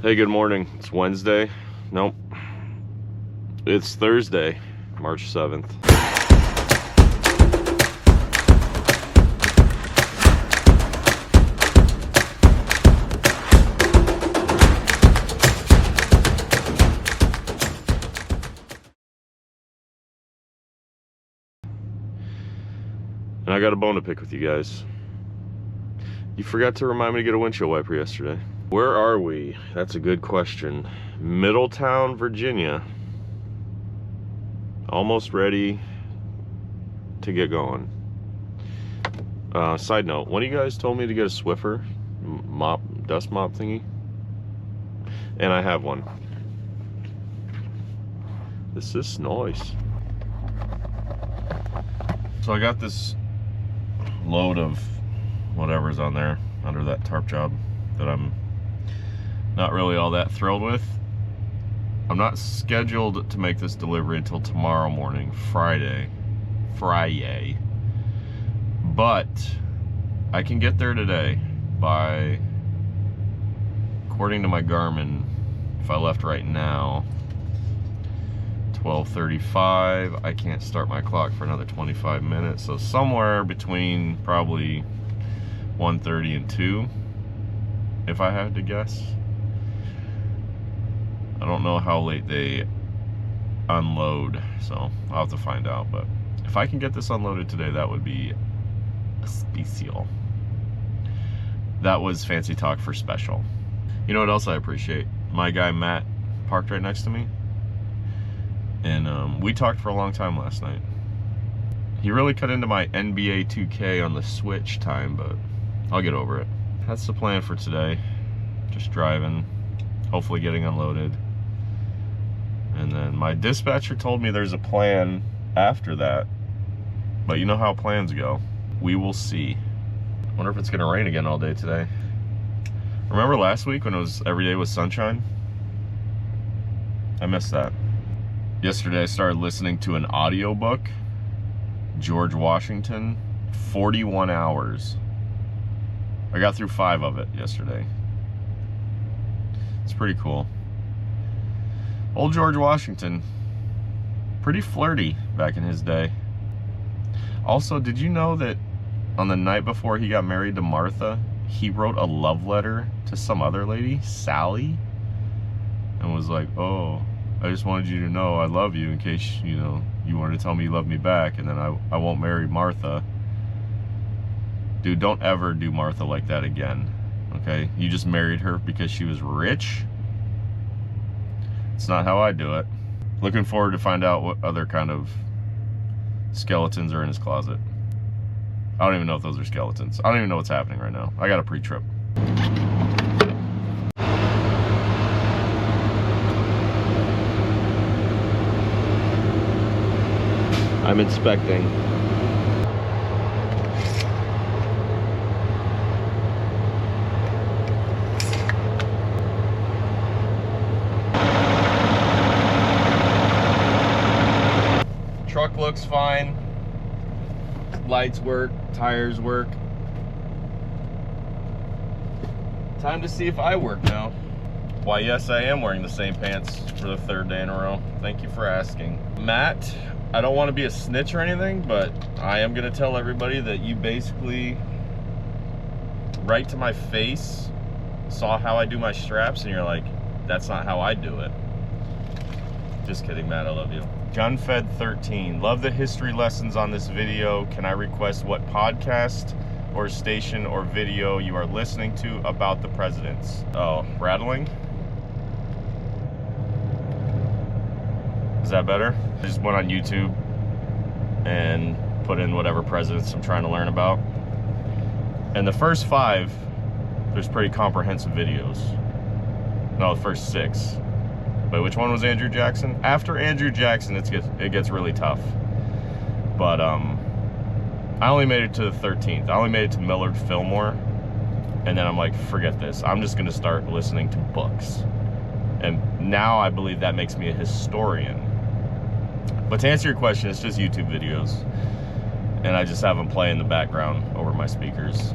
Hey, good morning. It's Wednesday. Nope. It's Thursday, March 7th. And I got a bone to pick with you guys. You forgot to remind me to get a windshield wiper yesterday. Where are we? That's a good question. Middletown, Virginia. Almost ready to get going. Side note, one of you guys told me to get a Swiffer dust mop thingy. And I have one. This is nice. So I got this load of whatever's on there under that tarp job that I'm not really all that thrilled with. I'm not scheduled to make this delivery until tomorrow morning, Friday. But I can get there today by, according to my Garmin, if I left right now, 12:35. I can't start my clock for another 25 minutes. So somewhere between probably 1:30 and 2, if I had to guess. I don't know how late they unload, so I'll have to find out. But if I can get this unloaded today, that would be special. That was fancy talk for special. You know what else I appreciate? My guy Matt parked right next to me, and we talked for a long time last night. He really cut into my NBA 2K on the Switch time, but I'll get over it. That's the plan for today. Just driving, hopefully getting unloaded. And then my dispatcher told me there's a plan after that. But you know how plans go. We will see. Wonder if it's gonna rain again all day today. Remember last week when it was every day was sunshine? I missed that. Yesterday I started listening to an audiobook. George Washington, 41 hours. I got through 5 of it yesterday. It's pretty cool. Old George Washington, pretty flirty back in his day. Also, did you know that on the night before he got married to Martha, he wrote a love letter to some other lady, Sally, and was like, oh, I just wanted you to know I love you in case, you know, you wanted to tell me you love me back, and then I won't marry Martha. Dude, don't ever do Martha like that again, okay? You just married her because she was rich. It's not how I do it. Looking forward to find out what other kind of skeletons are in his closet. I don't even know if those are skeletons. I don't even know what's happening right now. I got a pre-trip. I'm inspecting. Truck looks fine. Lights work, tires work. Time to see if I work now. Why, yes, I am wearing the same pants for the 3rd day in a row. Thank you for asking. Matt, I don't want to be a snitch or anything, but I am going to tell everybody that you basically, right to my face, saw how I do my straps, and you're like, that's not how I do it. Just kidding, Matt, I love you. Gunfed13, love the history lessons on this video. Can I request what podcast or station or video you are listening to about the presidents? Oh, rattling? Is that better? I just went on YouTube and put in whatever presidents I'm trying to learn about. And the first 5, there's pretty comprehensive videos. No, the first 6. But which one was Andrew Jackson? After Andrew Jackson, it gets really tough. But I only made it to the 13th. I only made it to Millard Fillmore. And then I'm like, forget this. I'm just gonna start listening to books. And now I believe that makes me a historian. But to answer your question, it's just YouTube videos. And I just have them play in the background over my speakers.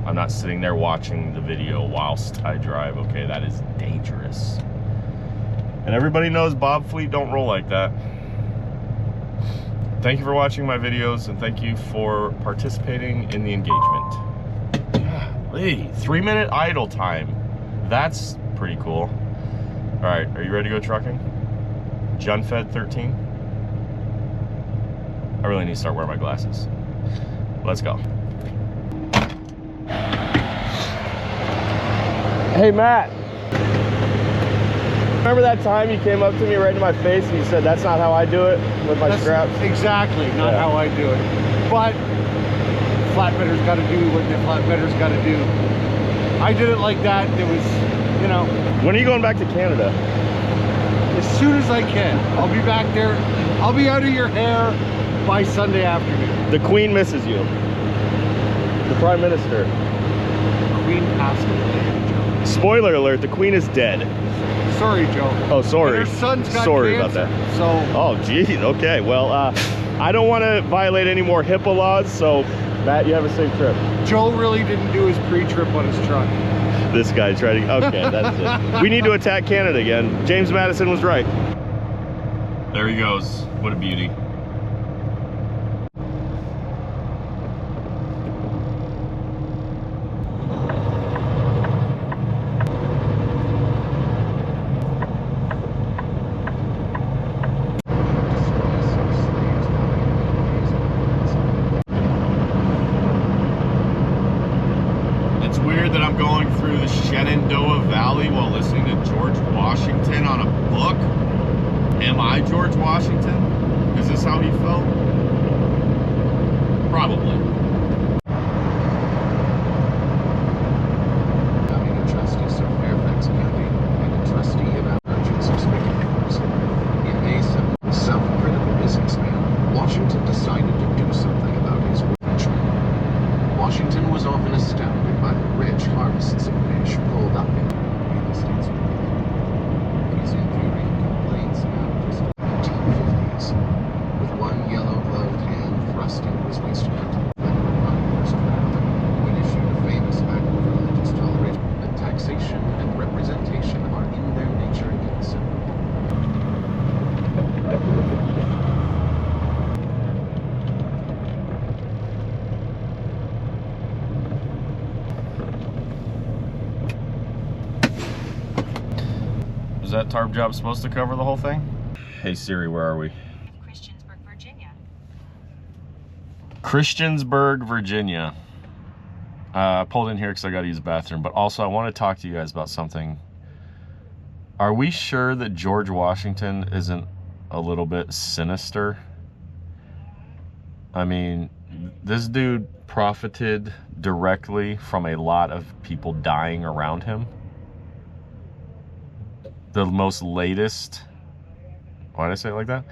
I'm not sitting there watching the video whilst I drive. Okay, that is dangerous. And everybody knows Bob Fleet don't roll like that. Thank you for watching my videos, and thank you for participating in the engagement. Golly, 3-minute idle time. That's pretty cool. All right, are you ready to go trucking? Junfed 13. I really need to start wearing my glasses. Let's go. Hey, Matt. Remember that time you came up to me right in my face and you said, that's not how I do it with my scraps? Exactly, not how I do it. But flatbedder's got to do what the flatbedder's got to do. I did it like that. It was, you know. When are you going back to Canada? As soon as I can. I'll be back there. I'll be out of your hair by Sunday afternoon. The Queen misses you. The Prime Minister. The Queen passed away, Joe. Spoiler alert, the Queen is dead. Sorry, Joe. Oh, sorry. And her son's got sorry cancer, about that. So. Oh, geez. Okay. Well, I don't want to violate any more HIPAA laws, so Matt, you have a safe trip. Joe really didn't do his pre-trip on his truck. This guy tried to. Okay, that's it. We need to attack Canada again. James Madison was right. There he goes. What a beauty. That I'm going through the Shenandoah Valley while listening to George Washington on a book. Am I George Washington? Is this how he felt? Probably. Becoming a justice of Fairfax County and a trustee of merchants of Spokane. In May 7th, self-critical businessman, Washington decided to do something about his fortune. Washington was often astounded by the rich harvests of fish pulled up into real estates. These infuriating complaints now just 1950s, with one yellow-gloved hand thrust into his waistcoat. When issued a famous act of religious toleration, that taxation and representation are in their nature inseparable. Is that tarp job supposed to cover the whole thing? Hey Siri, where are we? Christiansburg, Virginia. Christiansburg, Virginia. I pulled in here because I got to use the bathroom, but also I want to talk to you guys about something. Are we sure that George Washington isn't a little bit sinister? I mean, this dude profited directly from a lot of people dying around him. The most latest, why did I say it like that?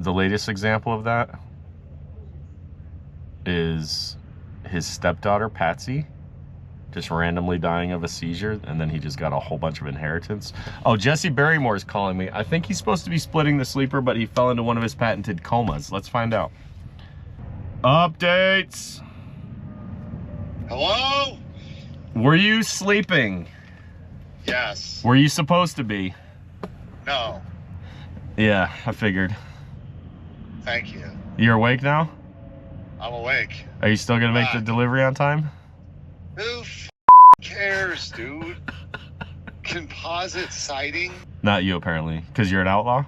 The latest example of that is his stepdaughter, Patsy, just randomly dying of a seizure, and then he just got a whole bunch of inheritance. Oh, Jesse Barrymore is calling me. I think he's supposed to be splitting the sleeper, but he fell into one of his patented comas. Let's find out. Updates. Hello? Were you sleeping? Yes. Were you supposed to be? No. Yeah, I figured. Thank you. You're awake now? I'm awake. Are you still gonna make the delivery on time? Who cares, dude? Composite siding? Not you, apparently, because you're an outlaw?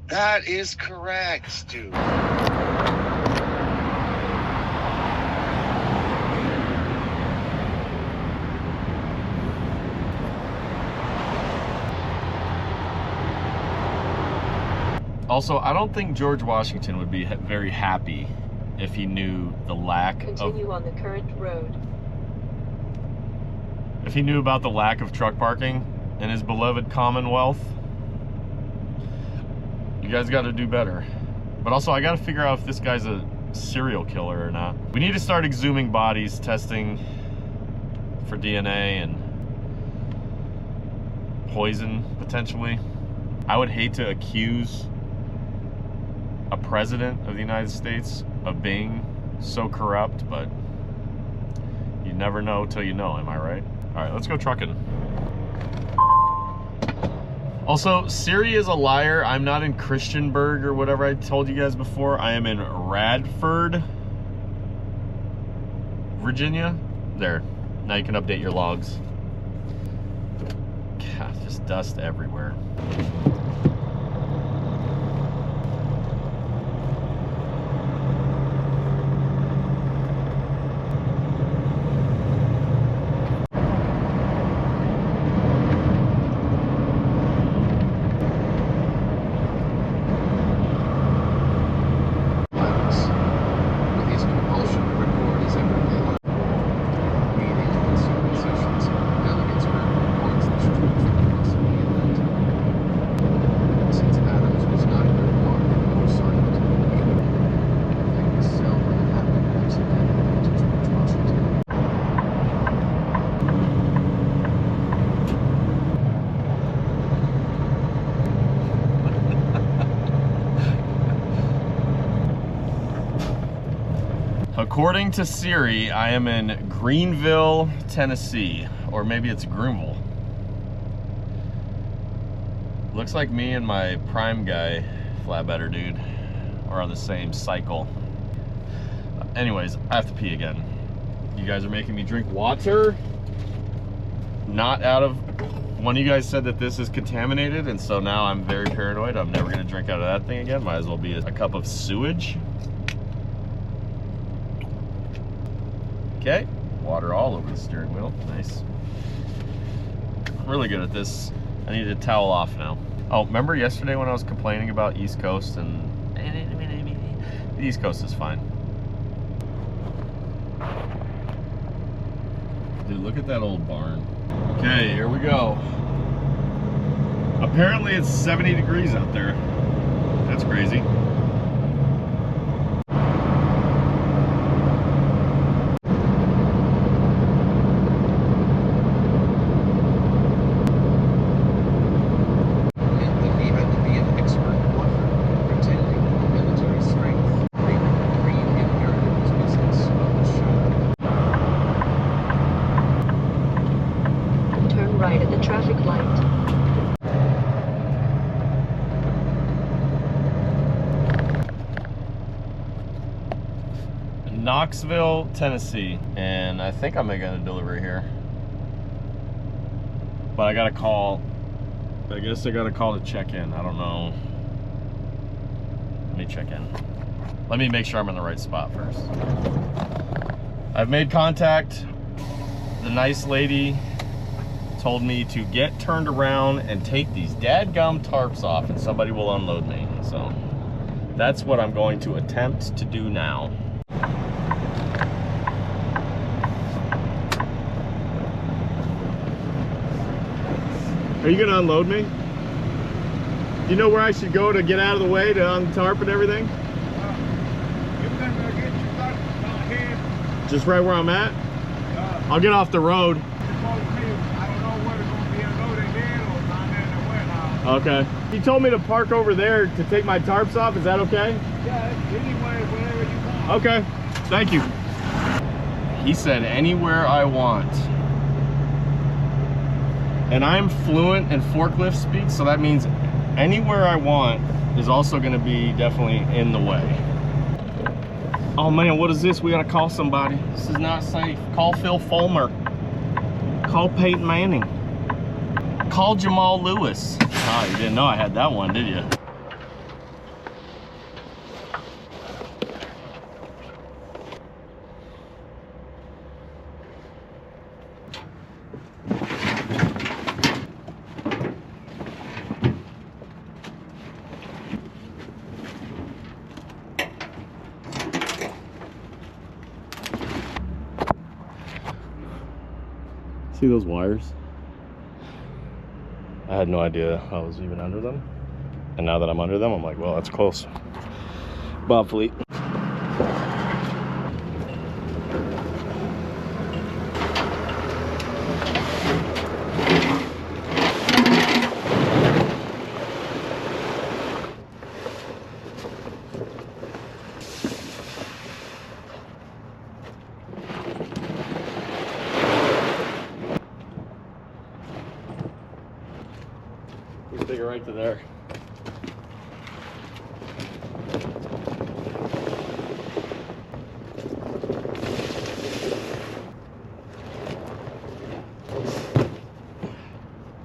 That is correct, dude. Also, I don't think George Washington would be very happy if he knew the lack Continue on the current road. If he knew about the lack of truck parking in his beloved Commonwealth. You guys got to do better. But also, I got to figure out if this guy's a serial killer or not. We need to start exhuming bodies, testing for DNA and poison, potentially. I would hate to accuse a president of the United States of being so corrupt, but you never know till you know, am I right? All right, let's go trucking. Also, Siri is a liar. I'm not in Christiansburg or whatever I told you guys before. I am in Radford, Virginia. There. Now you can update your logs. God, just dust everywhere. With his compulsion to record his everyday life. Meeting and certain sessions, delegates heard reports that troops would possibly event. Since Adams was neither guarded nor silent, he would things seldom happened accidentally to George Washington. According to Siri, I am in Greenville, Tennessee, or maybe it's Groomville. Looks like me and my prime guy, flatbedder dude, are on the same cycle. Anyways, I have to pee again. You guys are making me drink water. Not out of, one of you guys said that this is contaminated, and so now I'm very paranoid. I'm never gonna drink out of that thing again. Might as well be a cup of sewage. Okay, water all over the steering wheel, nice. I'm really good at this. I need to towel off now. Oh, remember yesterday when I was complaining about East Coast and the East Coast is fine. Dude, look at that old barn. Okay, here we go. Apparently it's 70 degrees out there. That's crazy. Right at the traffic light. Knoxville, Tennessee, and I think I'm making a delivery here. But I got a call. I guess I got a call to check in. I don't know. Let me check in. Let me make sure I'm in the right spot first. I've made contact. The nice lady told me to get turned around and take these dadgum tarps off and somebody will unload me. So that's what I'm going to attempt to do now. Are you gonna unload me? Do you know where I should go to get out of the way to untarp and everything? Just right where I'm at? I'll get off the road. Okay. He told me to park over there to take my tarps off. Is that okay? Yeah, anywhere, wherever you want. Okay. Thank you. He said anywhere I want. And I'm fluent in forklift speak, so that means anywhere I want is also going to be definitely in the way. Oh man, what is this? We got to call somebody. This is not safe. Call Phil Fulmer. Call Peyton Manning. Call Jamal Lewis. Oh, you didn't know I had that one, did you? See those wires? I had no idea I was even under them. And now that I'm under them, I'm like, well, that's close. Bob Fleet. Take it right to there.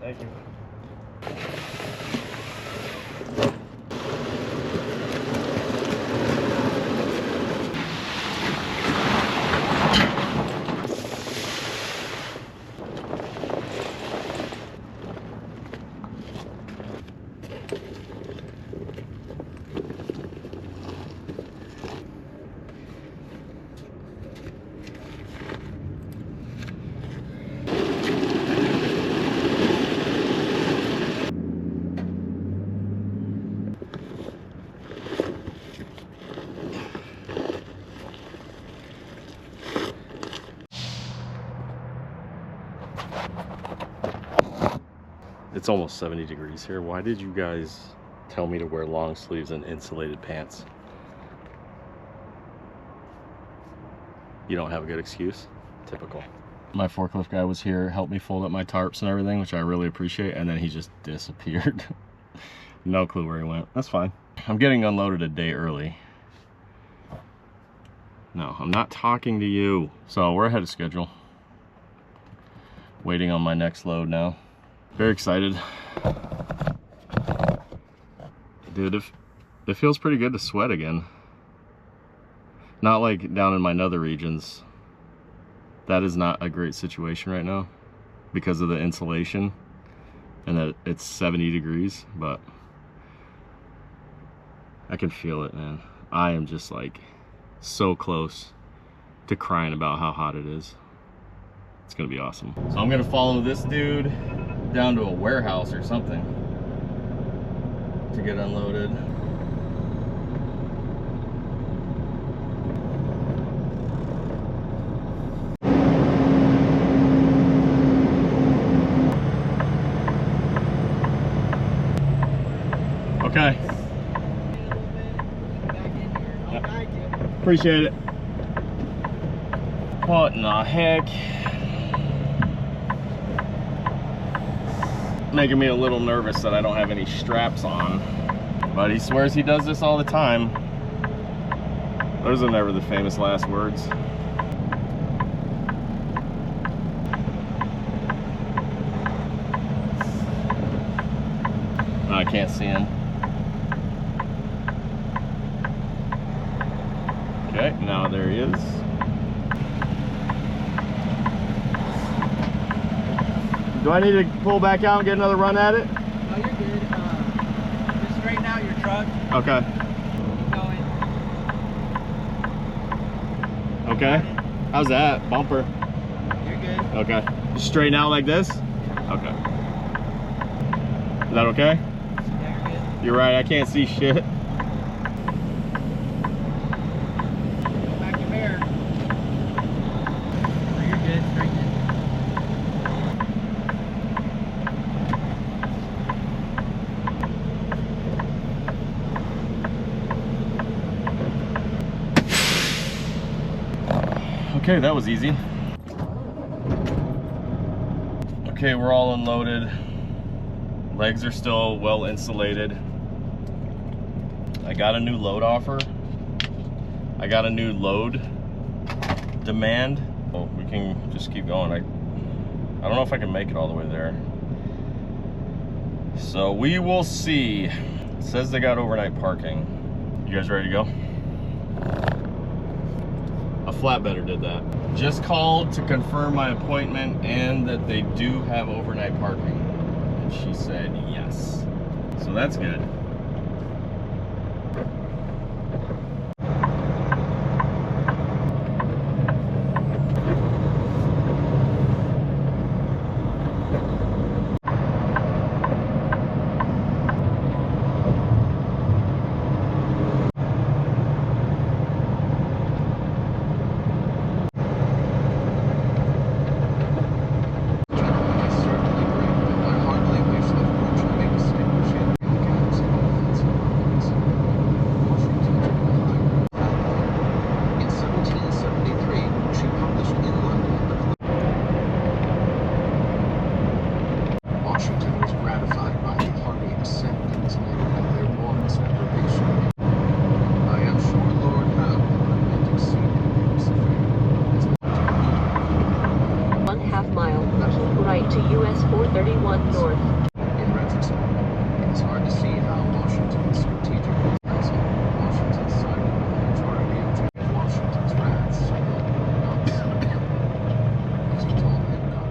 Thank you. It's almost 70 degrees here. Why did you guys tell me to wear long sleeves and insulated pants? You don't have a good excuse? Typical. My forklift guy was here, helped me fold up my tarps and everything, which I really appreciate, and then he just disappeared. No clue where he went. That's fine. I'm getting unloaded a day early. No, I'm not talking to you. So we're ahead of schedule. Waiting on my next load now. Very excited. Dude, it feels pretty good to sweat again. Not like down in my nether regions. That is not a great situation right now because of the insulation and that it's 70 degrees, but I can feel it, man. I am just like so close to crying about how hot it is. It's gonna be awesome. So I'm gonna follow this dude down to a warehouse or something to get unloaded. Okay. Yep. Appreciate it. What in the heck? Making me a little nervous that I don't have any straps on, but he swears he does this all the time. Those are never the famous last words. I can't see him. Okay, now there he is. Do I need to pull back out and get another run at it? No, you're good. Just straighten out your truck. Okay. Keep going. Okay. How's that? Bumper. You're good. Okay. Just straighten out like this? Okay. Is that okay? Yeah, you're good. You're right, I can't see shit. Pull back your mirror. No, you're good. Straighten it. Okay, that was easy. Okay, we're all unloaded. Legs are still well insulated. I got a new load offer. I got a new load demand. Well, we can just keep going. I don't know if I can make it all the way there. So we will see. It says they got overnight parking. You guys ready to go? A flatbedder did that. Just called to confirm my appointment and that they do have overnight parking. And she said yes. So that's good. I certainly agree, and I heartily wish that fortune may distinguish him in the council. to US 431 North. In retrospect, it is hard to see how Washington's strategic council, Washington's siding with the majority of Washington's rats, not so. As he told Hancock.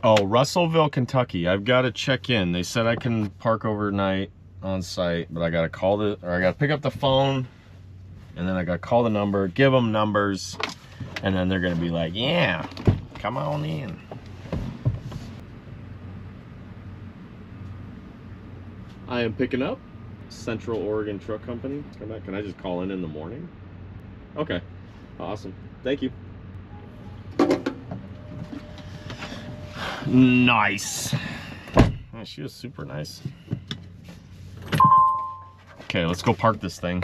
Oh, Russellville, Kentucky. I've got to check in. They said I can park overnight on site, but I got to pick up the phone, and then I got to call the number, give them numbers, and then they're going to be like, yeah, come on in. I am picking up Central Oregon Truck Company. Can I just call in the morning? Okay, awesome. Thank you. Nice. Oh, she was super nice. Okay, let's go park this thing.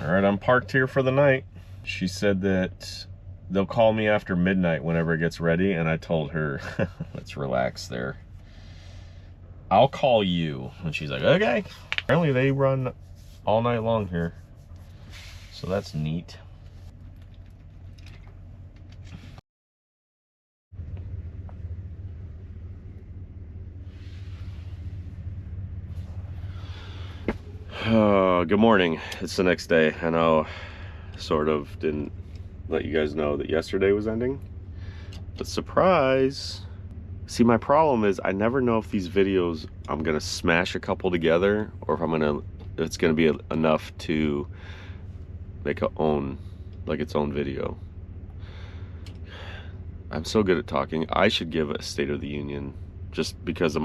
All right, I'm parked here for the night. She said that they'll call me after midnight whenever it gets ready, and I told her, let's relax there. I'll call you. And she's like, okay. Apparently they run all night long here, so that's neat. Good morning. It's the next day. I know sort of didn't let you guys know that yesterday was ending, but surprise. See, my problem is I never know if these videos I'm gonna smash a couple together or if it's gonna be enough to make its own video. I'm so good at talking. I should give a State of the Union just because of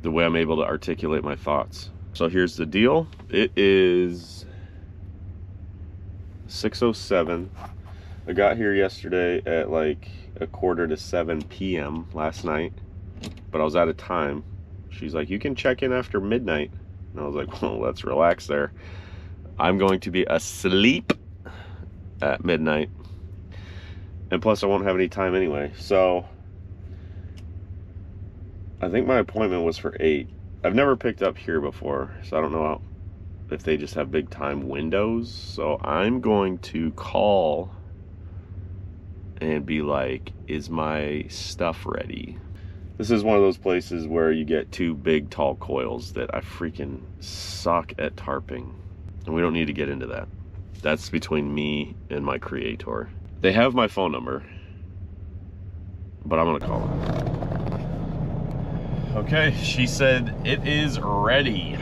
the way I'm able to articulate my thoughts. So here's the deal. It is 6:07. I got here yesterday at like 6:45 p.m. last night, but I was out of time. She's like, you can check in after midnight. And I was like, well, let's relax there. I'm going to be asleep at midnight. And plus I won't have any time anyway. So I think my appointment was for 8. I've never picked up here before, so I don't know if they just have big time windows. So I'm going to call and be like, is my stuff ready? This is one of those places where you get 2 big tall coils that I freaking suck at tarping. And we don't need to get into that. That's between me and my creator. They have my phone number, but I'm gonna call them. Okay, she said it is ready.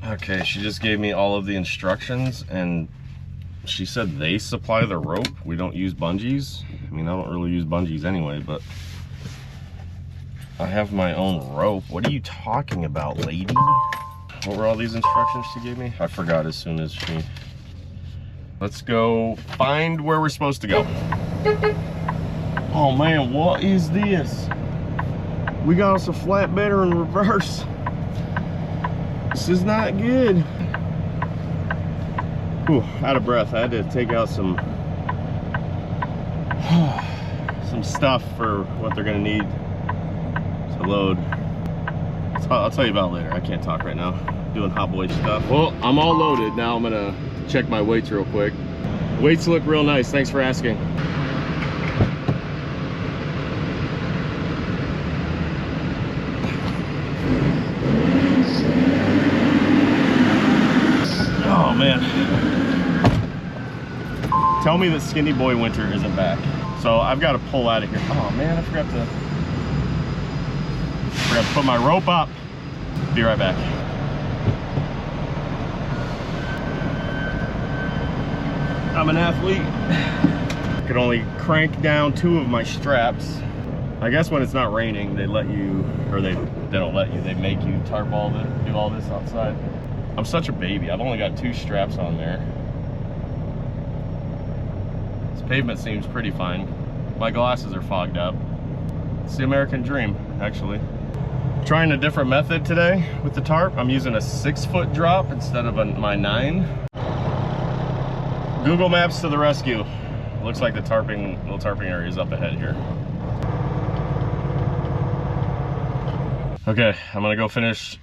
Okay, she just gave me all of the instructions, and she said they supply the rope. We don't use bungees. I mean, I don't really use bungees anyway, but I have my own rope. What are you talking about, lady? What were all these instructions she gave me? I forgot as soon as she... Let's go find where we're supposed to go. Oh man, what is this? We got us a flatbedder in reverse. This is not good. Whew, out of breath. I had to take out some stuff for what they're gonna need to load. I'll tell you about it later. I can't talk right now. Doing hot boy stuff. Well, I'm all loaded. Now I'm gonna check my weights real quick. Weights look real nice. Thanks for asking. Oh man. Tell me that Skinny Boy Winter isn't back. So I've got to pull out of here. Oh man, I forgot to put my rope up. Be right back. I'm an athlete. I could only crank down 2 of my straps. I guess when it's not raining, they let you, or they don't let you, they make you tarp all this, do all this outside. I'm such a baby. I've only got 2 straps on there. This pavement seems pretty fine. My glasses are fogged up. It's the American dream, actually. Trying a different method today with the tarp. I'm using a 6-foot drop instead of my 9. Google Maps to the rescue. Looks like the little tarping area is up ahead here. Okay, I'm gonna go finish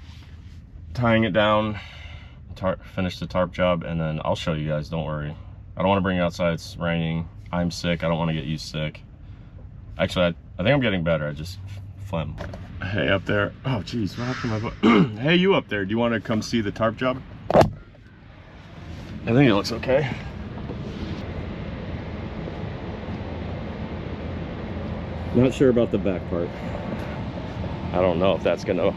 tying it down, finish the tarp job, and then I'll show you guys, don't worry. I don't wanna bring you outside, it's raining. I'm sick, I don't wanna get you sick. Actually, I think I'm getting better, I just phlegm. Hey, up there. Oh, geez, what happened to my butt? Hey, you up there, do you wanna come see the tarp job? I think it looks okay. Not sure about the back part. I don't know if that's gonna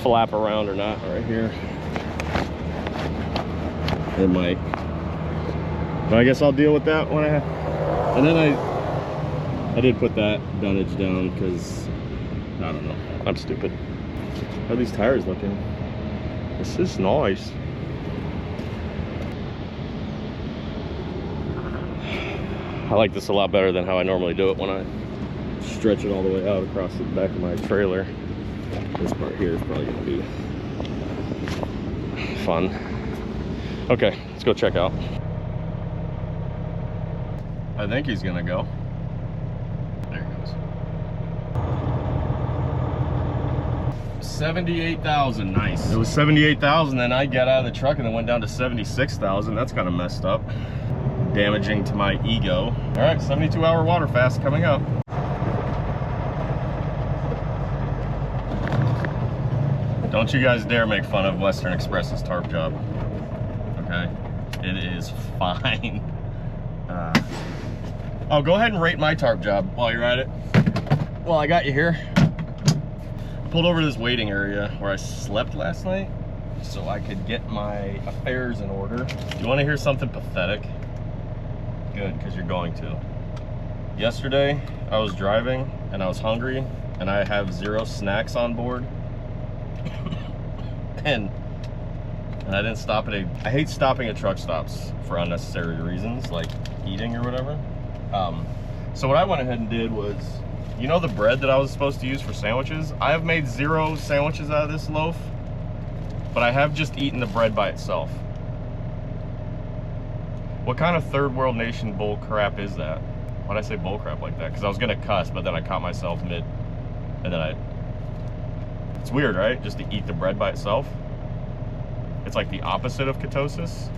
flap around or not right here. It might. But I guess I'll deal with that when and then I did put that dunnage down because I don't know. I'm stupid. How are these tires looking? This is nice. I like this a lot better than how I normally do it when I stretch it all the way out across the back of my trailer. This part here is probably gonna be fun. Okay, let's go check out. I think he's gonna go. There he goes. 78,000, nice. It was 78,000, then I got out of the truck and then went down to 76,000. That's kind of messed up. Damaging to my ego. All right, 72-hour water fast coming up. Don't you guys dare make fun of Western Express's tarp job, okay? It is fine. Oh, go ahead and rate my tarp job while you're at it. Well, I got you here. I pulled over to this waiting area where I slept last night so I could get my affairs in order. You want to hear something pathetic? Good, because you're going to. Yesterday, I was driving and I was hungry and I have 0 snacks on board. and I didn't stop at I hate stopping at truck stops for unnecessary reasons, like eating or whatever. So what I went ahead and did was, you know the bread that I was supposed to use for sandwiches? I have made 0 sandwiches out of this loaf, but I have just eaten the bread by itself. What kind of third world nation bull crap is that? Why'd I say bull crap like that? Because I was gonna cuss, but then I caught myself mid, and then it's weird, right? Just to eat the bread by itself. It's like the opposite of ketosis.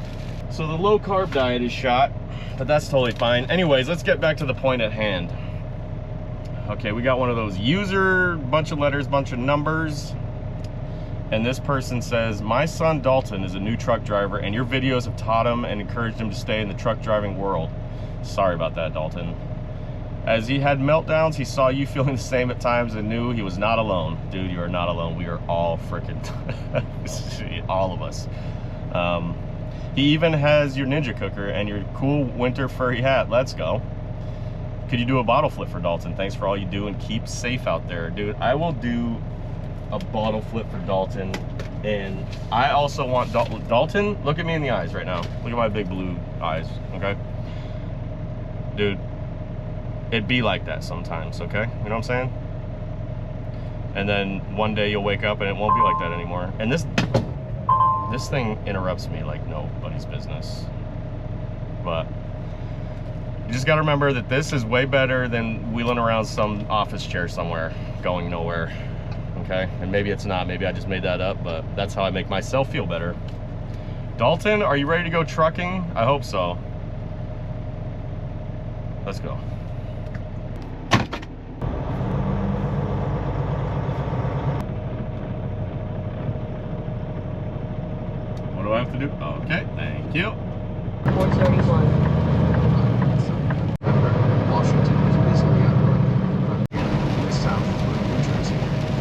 So the low carb diet is shot, but that's totally fine. Anyways, let's get back to the point at hand. Okay, we got one of those user, bunch of letters, bunch of numbers. And this person says, my son Dalton is a new truck driver and your videos have taught him and encouraged him to stay in the truck driving world. Sorry about that, Dalton. As he had meltdowns, he saw you feeling the same at times and knew he was not alone. Dude, you are not alone. We are all freaking, all of us. He even has your Ninja cooker and your cool winter furry hat. Let's go. Could you do a bottle flip for Dalton? Thanks for all you do and keep safe out there. Dude, I will do a bottle flip for Dalton. And I also want Dalton, look at me in the eyes right now. Look at my big blue eyes, okay? Dude, it'd be like that sometimes, okay? You know what I'm saying? And then one day you'll wake up and it won't be like that anymore. And this thing interrupts me like nobody's business. But you just gotta remember that this is way better than wheeling around some office chair somewhere, going nowhere, okay? And maybe it's not, maybe I just made that up, but that's how I make myself feel better. Dalton, are you ready to go trucking? I hope so. Let's go. What do I have to do? Okay, thank you. 431. Washington was busily outlined from south of New Jersey,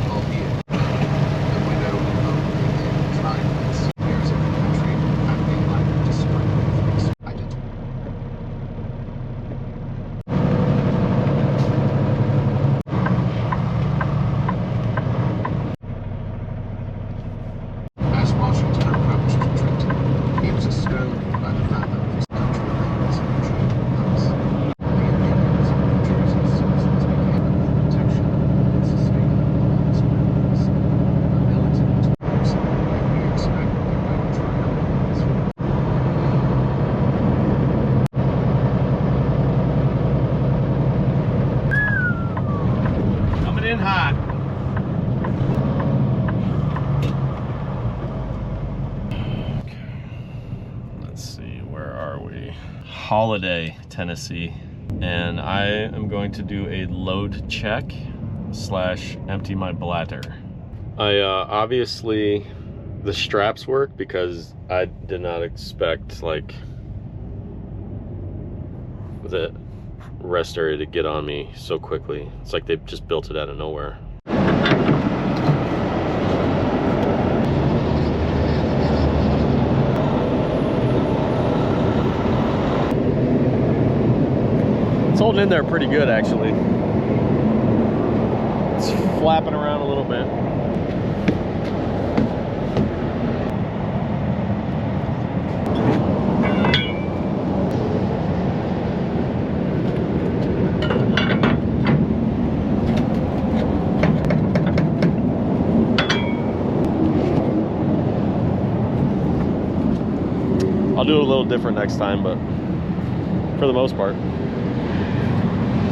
albeit the widow of the timeless years of the country have been like discernment identity. As Washington approached Trenton, he was astounded by the fact of his countrymen Holiday, Tennessee. And I am going to do a load check / empty my bladder. I obviously, the straps work because I did not expect like the rest area to get on me so quickly. It's like they just built it out of nowhere. It's holding in there pretty good, actually. It's flapping around a little bit. I'll do it a little different next time, but for the most part,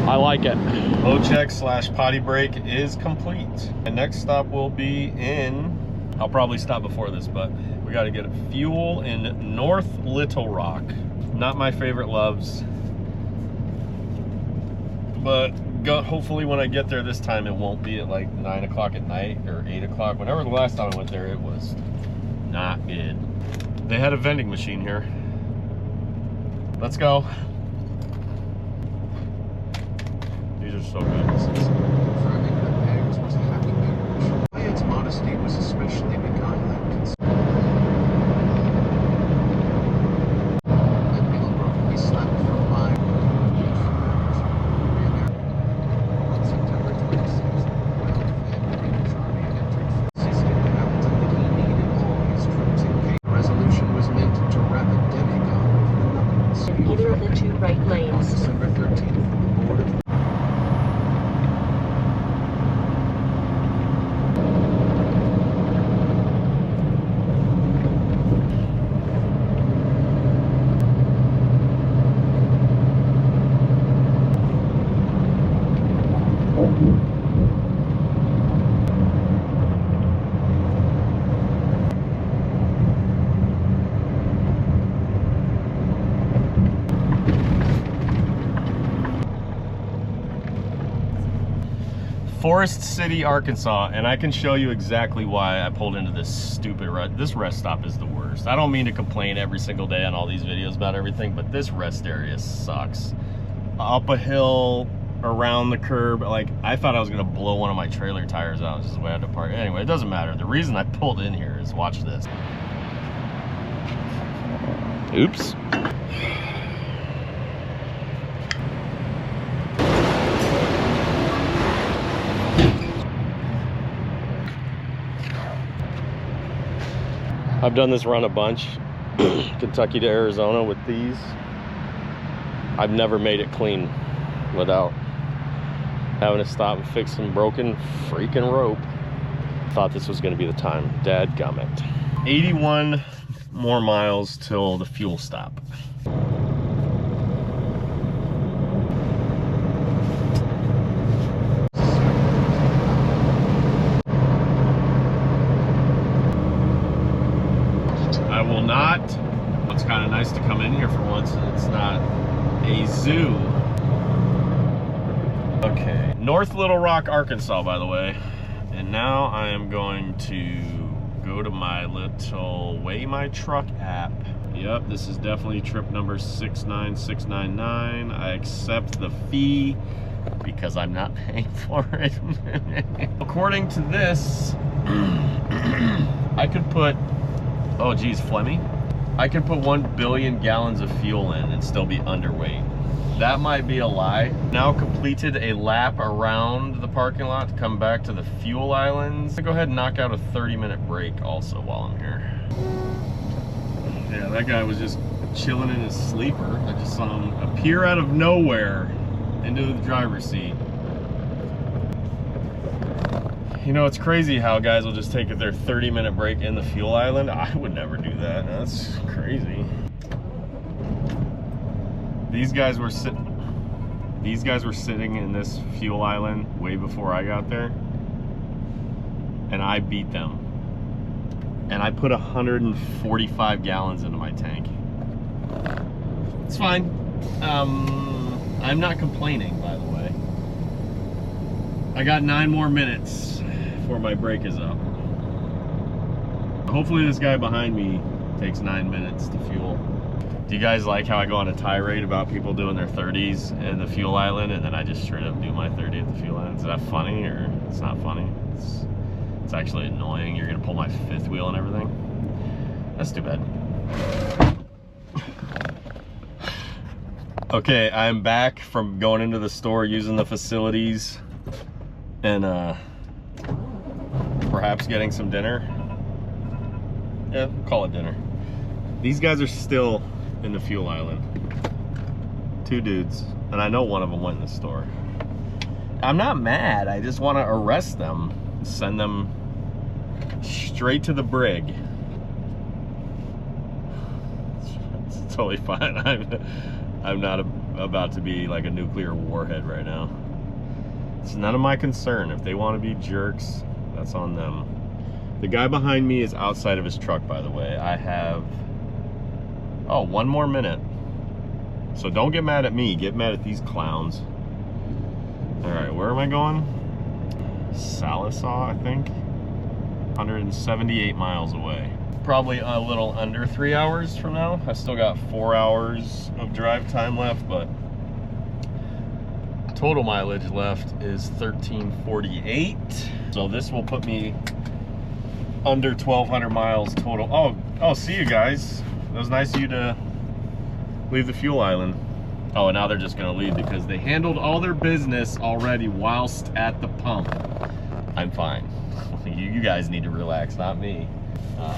I like it. Load check / potty break is complete. The next stop will be in, I'll probably stop before this, but we got to get fuel in North Little Rock. Not my favorite loves, but hopefully when I get there this time, it won't be at like 9 o'clock at night or 8 o'clock. Whenever the last time I went there, it was not good. They had a vending machine here. Let's go. These are so good. Confirming that Pegs was a happy marriage. Wyatt's modesty was especially beguiling. At Millbrook, he slept for 5 hours. On September 26th, well-fed British Army entered, insisting to Hamilton that he needed all his troops in case. The resolution was meant to wrap a demigod over the numbers. In either of the 2 right On lanes. December 13th, the Board of Forest City, Arkansas, and I can show you exactly why I pulled into this stupid this rest stop is the worst. I don't mean to complain every single day on all these videos about everything, but this rest area sucks. Up a hill, around the curb, like I thought I was gonna blow one of my trailer tires out just the way I had to park. Anyway, it doesn't matter. The reason I pulled in here is, watch this. Oops. I've done this run a bunch, Kentucky to Arizona with these. I've never made it clean without having to stop and fix some broken freaking rope. Thought this was gonna be the time. Dadgummit. 81 more miles till the fuel stop. I will not. It's kind of nice to come in here for once and it's not a zoo. Okay, North Little Rock, Arkansas, by the way. And now I am going to go to my little Weigh My Truck app. Yep, this is definitely trip number 69699. I accept the fee because I'm not paying for it. According to this, I could put, oh geez, Flemmy, I could put 1 billion gallons of fuel in and still be underweight. That might be a lie. Now completed a lap around the parking lot to come back to the fuel islands. Go ahead and knock out a 30-minute break also while I'm here. Yeah, that guy was just chilling in his sleeper. I just saw him appear out of nowhere into the driver's seat. You know, it's crazy how guys will just take their 30-minute break in the fuel island. I would never do that. That's crazy. These guys were sitting in this fuel island way before I got there, and I beat them. And I put 145 gallons into my tank. It's fine. I'm not complaining, by the way. I got 9 more minutes before my break is up. Hopefully this guy behind me takes 9 minutes to fuel. Do you guys like how I go on a tirade about people doing their 30s in the fuel island and then I just straight up do my 30 at the fuel island? Is that funny or it's not funny? It's actually annoying. You're gonna pull my 5th wheel and everything. That's too bad. Okay, I'm back from going into the store using the facilities and perhaps getting some dinner. Yeah, we'll call it dinner. These guys are still in the fuel island. 2 dudes, and I know one of them went in the store. I'm not mad, I just want to arrest them, send them straight to the brig. It's totally fine. I'm not about to be like a nuclear warhead right now. It's none of my concern. If they want to be jerks, that's on them. The guy behind me is outside of his truck, by the way. I have, 1 more minute. So don't get mad at me, get mad at these clowns. All right, where am I going? Salisaw, I think. 178 miles away. Probably a little under 3 hours from now. I still got 4 hours of drive time left, but total mileage left is 1348. So this will put me under 1,200 miles total. Oh, see you guys. It was nice of you to leave the fuel island. Oh, and now they're just gonna leave because they handled all their business already whilst at the pump. I'm fine. You guys need to relax, not me.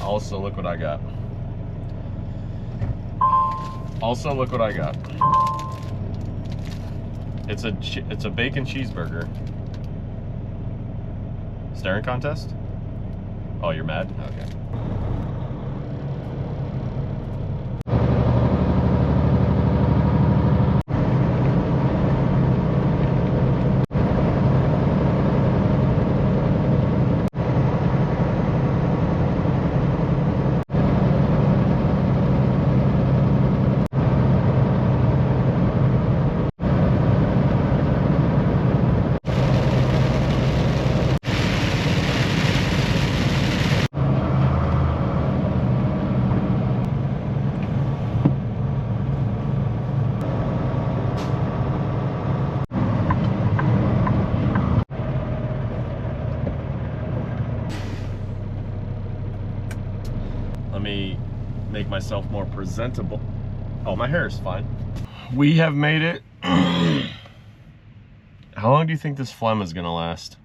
Also, look what I got. Also, look what I got. It's a bacon cheeseburger. Staring contest? Oh, you're mad? Okay. Let me make myself more presentable. Oh, my hair is fine. We have made it. How long do you think this phlegm is gonna last?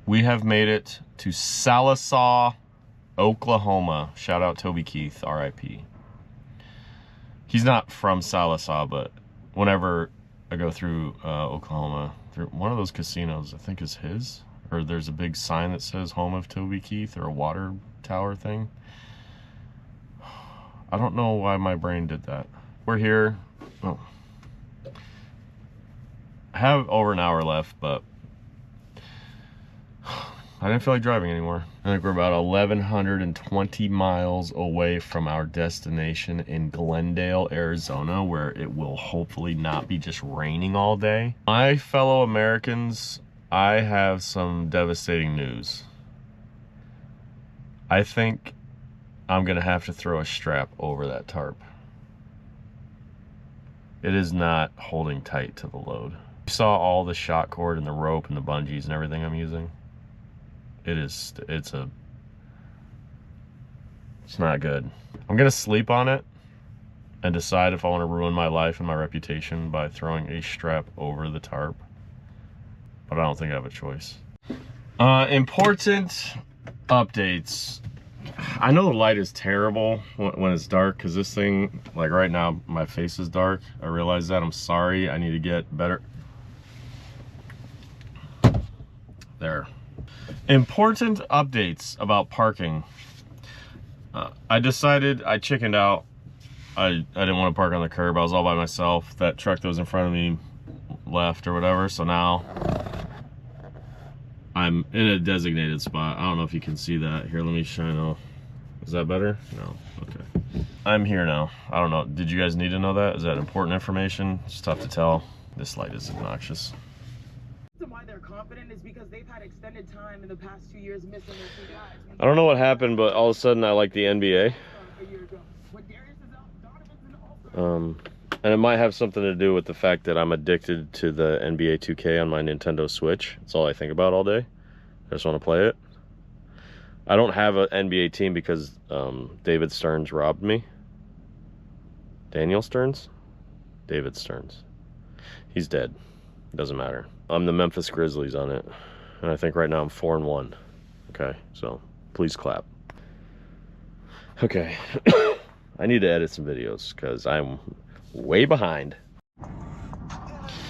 We have made it to Salisaw, Oklahoma. Shout out Toby Keith, RIP. He's not from Salisaw, but whenever I go through Oklahoma, through one of those casinos, I think is his, or there's a big sign that says home of Toby Keith, or a water tower thing. I don't know why my brain did that. We're here. Oh. I have over an hour left, but I didn't feel like driving anymore. I think we're about 1,120 miles away from our destination in Glendale, Arizona, where it will hopefully not be just raining all day. My fellow Americans, I have some devastating news. I think I'm gonna have to throw a strap over that tarp. It is not holding tight to the load. You saw all the shot cord and the rope and the bungees and everything I'm using. It's not good. I'm gonna sleep on it and decide if I want to ruin my life and my reputation by throwing a strap over the tarp, but I don't think I have a choice. Important updates. I know the light is terrible when it's dark, because this thing, like right now, my face is dark. I realize that. I'm sorry. I need to get better. There. Important updates about parking. I decided, I chickened out. I didn't want to park on the curb. I was all by myself. That truck that was in front of me left or whatever. So now I'm in a designated spot. I don't know if you can see that. Here, let me shine off. Is that better? No. Okay. I'm here now. I don't know. Did you guys need to know that? Is that important information? It's tough to tell. This light is obnoxious. The reason why they're confident is because they've had extended time in the past 2 years missing their 2 guys. I don't know what happened, but all of a sudden I like the NBA. A year ago. When Darius is out, Donovan's in the All-Star. And it might have something to do with the fact that I'm addicted to the NBA 2K on my Nintendo Switch. It's all I think about all day. I just want to play it. I don't have an NBA team because David Stearns robbed me. Daniel Stearns? David Stearns. He's dead. Doesn't matter. I'm the Memphis Grizzlies on it. And I think right now I'm 4-1. Okay, so please clap. Okay. I need to edit some videos because I'm way behind.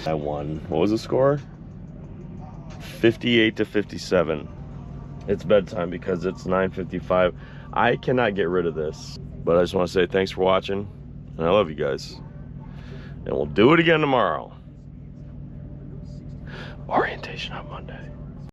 I won. What was the score? 58-57. It's bedtime because it's 9:55. I cannot get rid of this. But I just want to say thanks for watching. And I love you guys. And we'll do it again tomorrow. Orientation on Monday.